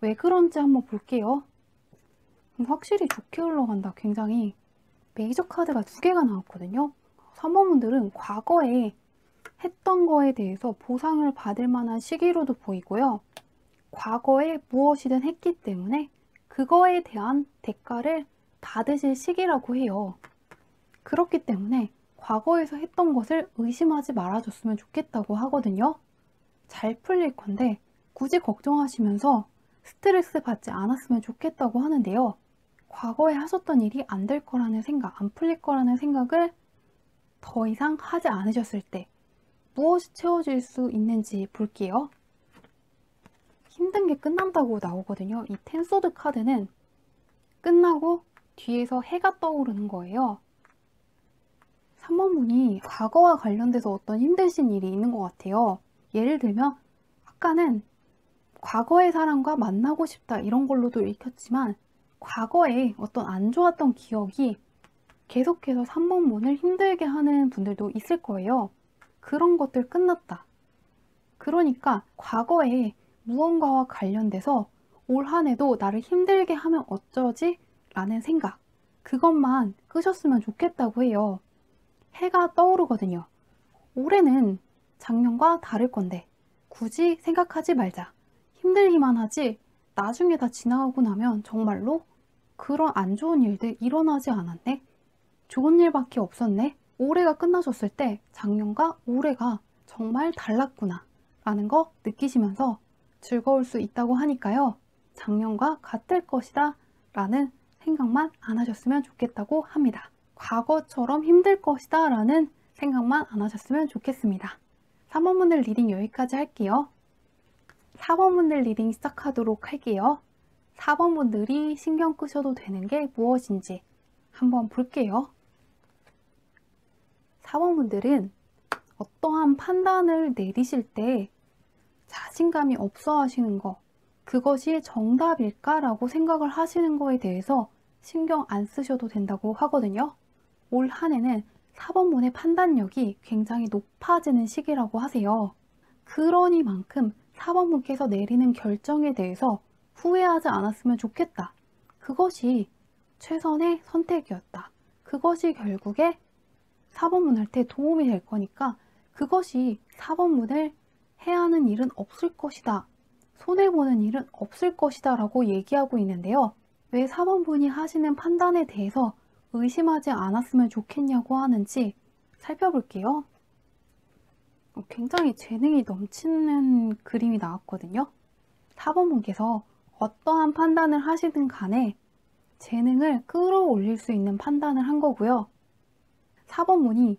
왜 그런지 한번 볼게요. 확실히 좋게 흘러간다. 굉장히 메이저 카드가 2개가 나왔거든요. 3번 분들은 과거에 했던 거에 대해서 보상을 받을 만한 시기로도 보이고요. 과거에 무엇이든 했기 때문에 그거에 대한 대가를 닫으실 시기라고 해요. 그렇기 때문에 과거에서 했던 것을 의심하지 말아줬으면 좋겠다고 하거든요. 잘 풀릴 건데 굳이 걱정하시면서 스트레스 받지 않았으면 좋겠다고 하는데요. 과거에 하셨던 일이 안 될 거라는 생각, 안 풀릴 거라는 생각을 더 이상 하지 않으셨을 때 무엇이 채워질 수 있는지 볼게요. 힘든 게 끝난다고 나오거든요. 이 텐소드 카드는 끝나고 뒤에서 해가 떠오르는 거예요. 3번 분이 과거와 관련돼서 어떤 힘드신 일이 있는 것 같아요. 예를 들면 아까는 과거의 사람과 만나고 싶다 이런 걸로도 읽혔지만 과거에 어떤 안 좋았던 기억이 계속해서 3번 분을 힘들게 하는 분들도 있을 거예요. 그런 것들 끝났다. 그러니까 과거에 무언가와 관련돼서 올 한 해도 나를 힘들게 하면 어쩌지? 라는 생각, 그것만 끄셨으면 좋겠다고 해요. 해가 떠오르거든요. 올해는 작년과 다를 건데 굳이 생각하지 말자. 힘들기만 하지 나중에 다 지나가고 나면 정말로 그런 안 좋은 일들 일어나지 않았네? 좋은 일밖에 없었네? 올해가 끝나셨을 때 작년과 올해가 정말 달랐구나 라는 거 느끼시면서 즐거울 수 있다고 하니까요. 작년과 같을 것이다 라는 생각만 안 하셨으면 좋겠다고 합니다. 과거처럼 힘들 것이다 라는 생각만 안 하셨으면 좋겠습니다. 3번 분들 리딩 여기까지 할게요. 4번 분들 리딩 시작하도록 할게요. 4번 분들이 신경 끄셔도 되는 게 무엇인지 한번 볼게요. 4번 분들은 어떠한 판단을 내리실 때 자신감이 없어 하시는 거, 그것이 정답일까라고 생각을 하시는 거에 대해서 신경 안 쓰셔도 된다고 하거든요. 올 한 해는 4번 분의 판단력이 굉장히 높아지는 시기라고 하세요. 그러니만큼 4번 분께서 내리는 결정에 대해서 후회하지 않았으면 좋겠다. 그것이 최선의 선택이었다. 그것이 결국에 4번 분한테 도움이 될 거니까 그것이 4번 분을 해야 하는 일은 없을 것이다. 손해보는 일은 없을 것이다 라고 얘기하고 있는데요. 왜 4번 분이 하시는 판단에 대해서 의심하지 않았으면 좋겠냐고 하는지 살펴볼게요. 굉장히 재능이 넘치는 그림이 나왔거든요. 4번 분께서 어떠한 판단을 하시든 간에 재능을 끌어올릴 수 있는 판단을 한 거고요. 4번 분이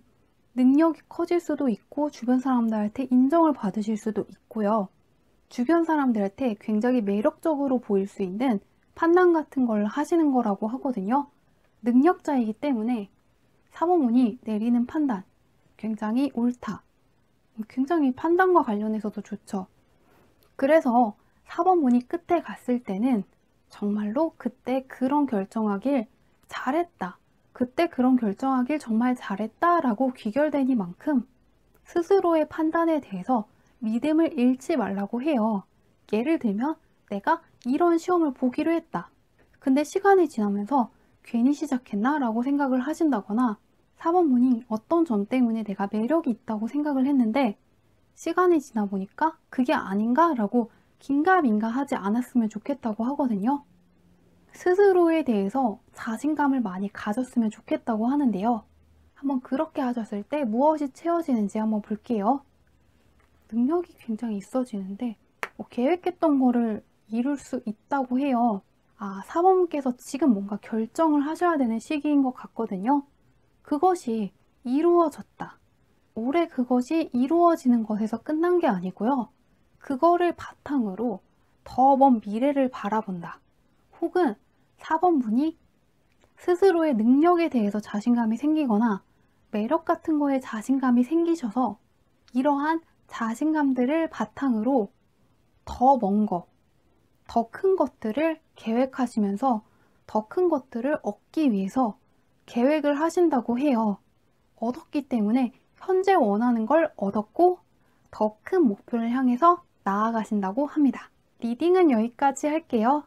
능력이 커질 수도 있고 주변 사람들한테 인정을 받으실 수도 있고요. 주변 사람들한테 굉장히 매력적으로 보일 수 있는 판단 같은 걸 하시는 거라고 하거든요. 능력자이기 때문에 4번 분이 내리는 판단 굉장히 옳다. 굉장히 판단과 관련해서도 좋죠. 그래서 4번 분이 끝에 갔을 때는 정말로 그때 그런 결정하길 잘했다. 그때 그런 결정하길 정말 잘했다 라고 귀결되니만큼 스스로의 판단에 대해서 믿음을 잃지 말라고 해요. 예를 들면 내가 이런 시험을 보기로 했다. 근데 시간이 지나면서 괜히 시작했나? 라고 생각을 하신다거나 4번 분이 어떤 점 때문에 내가 매력이 있다고 생각을 했는데 시간이 지나 보니까 그게 아닌가? 라고 긴가민가 하지 않았으면 좋겠다고 하거든요. 스스로에 대해서 자신감을 많이 가졌으면 좋겠다고 하는데요. 한번 그렇게 하셨을 때 무엇이 채워지는지 한번 볼게요. 능력이 굉장히 있어지는데 계획했던 거를 이룰 수 있다고 해요. 4번분께서 지금 뭔가 결정을 하셔야 되는 시기인 것 같거든요. 그것이 이루어졌다. 올해 그것이 이루어지는 것에서 끝난 게 아니고요. 그거를 바탕으로 더 먼 미래를 바라본다. 혹은 4번분이 스스로의 능력에 대해서 자신감이 생기거나 매력 같은 거에 자신감이 생기셔서 이러한 자신감들을 바탕으로 더 먼 거, 더 큰 것들을 계획하시면서 더 큰 것들을 얻기 위해서 계획을 하신다고 해요. 얻었기 때문에 현재 원하는 걸 얻었고 더 큰 목표를 향해서 나아가신다고 합니다. 리딩은 여기까지 할게요.